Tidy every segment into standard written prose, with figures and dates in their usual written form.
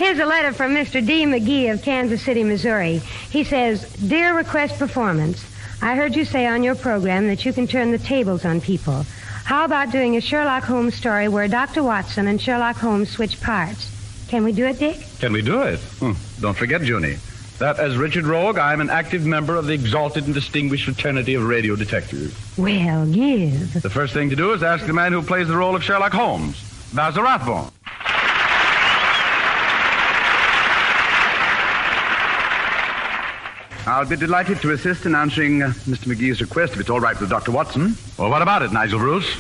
Here's a letter from Mr. D. McGee of Kansas City, Missouri. He says, Dear Request Performance, I heard you say on your program that you can turn the tables on people. How about doing a Sherlock Holmes story where Dr. Watson and Sherlock Holmes switch parts? Can we do it, Dick? Can we do it? Don't forget, Junie, that as Richard Rogue, I'm an active member of the exalted and distinguished fraternity of radio detectives. Well, give. The first thing to do is ask the man who plays the role of Sherlock Holmes, Basil Rathbone. I'll be delighted to assist in answering Mr. McGee's request, if it's all right with Dr. Watson. Well, what about it, Nigel Bruce?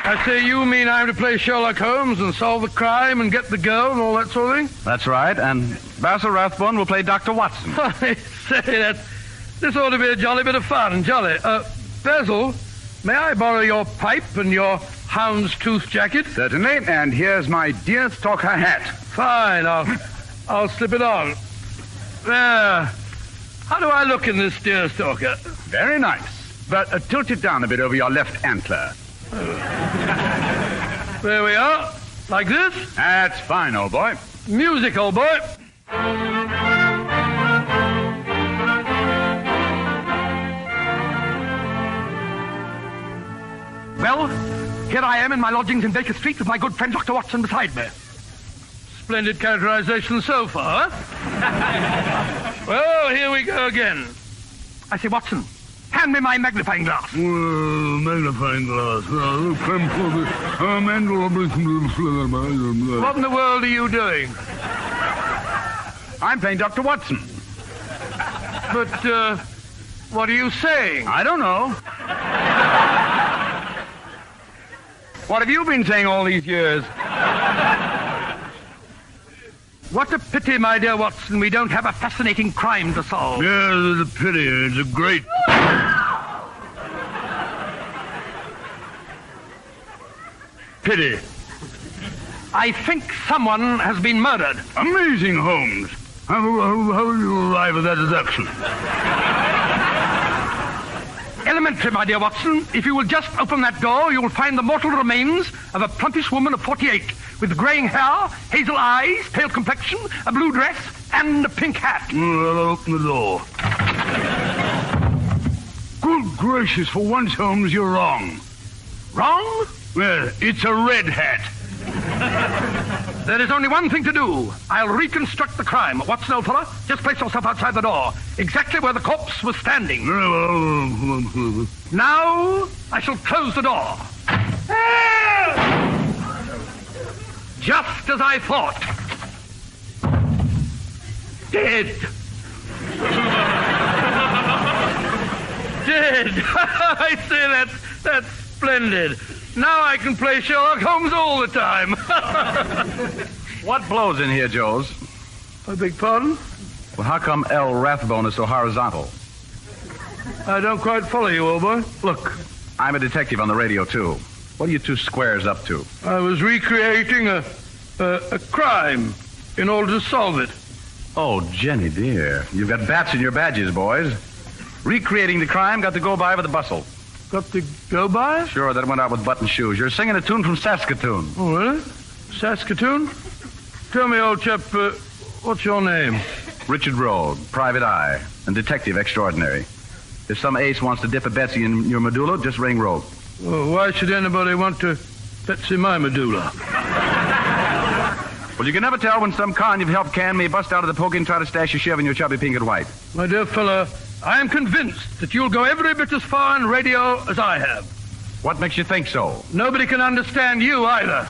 I say, you mean I'm to play Sherlock Holmes and solve the crime and get the girl and all that sort of thing? That's right, and Basil Rathbone will play Dr. Watson. I say, this ought to be a jolly bit of fun, jolly. Basil, may I borrow your pipe and your houndstooth jacket? Certainly, and here's my deer stalker hat. Fine, I'll slip it on. There. How do I look in this deer stalker? Very nice, but tilt it down a bit over your left antler. There we are. Like this? That's fine, old boy. Music, old boy. Well, here I am in my lodgings in Baker Street with my good friend Dr. Watson beside me. Splendid characterization so far, huh? Well, here we go again. I say, Watson, hand me my magnifying glass. Magnifying glass. What in the world are you doing? I'm playing Dr. Watson. But, what are you saying? I don't know. What have you been saying all these years? What a pity, my dear Watson, we don't have a fascinating crime to solve. Yeah, it's a pity. It's a great... pity. I think someone has been murdered. Amazing, Holmes. How do you arrive at that deduction? Elementary, my dear Watson. If you will just open that door, you will find the mortal remains of a plumpish woman of 48, with graying hair, hazel eyes, pale complexion, a blue dress, and a pink hat. I'll open the door. Good gracious, for once, Holmes, you're wrong. Wrong? Well, it's a red hat. There is only one thing to do. I'll reconstruct the crime. Watson, old fella, just place yourself outside the door, exactly where the corpse was standing. Now, I shall close the door. Just as I thought. Dead. Dead. I say, that's splendid. Now I can play Sherlock Holmes all the time. What blows in here, Joes? I beg pardon? Well, how come L. Rathbone is so horizontal? I don't quite follow you, old boy. Look, I'm a detective on the radio, too. What are you two squares up to? I was recreating a crime in order to solve it. Oh, Jenny, dear. You've got bats in your badges, boys. Recreating the crime, got to go by with a bustle. Got to go by? Sure, that went out with button shoes. You're singing a tune from Saskatoon. Oh, really? Saskatoon? Tell me, old chap, what's your name? Richard Rogue, private eye, and detective extraordinary. If some ace wants to dip a Betsy in your medulla, just ring Rogue. Well, why should anybody want to Betsy my medulla? Well, you can never tell when some con you've helped can may bust out of the poke and try to stash your shiv in your chubby pink and white. My dear fella, I am convinced that you'll go every bit as far in radio as I have. What makes you think so? Nobody can understand you either.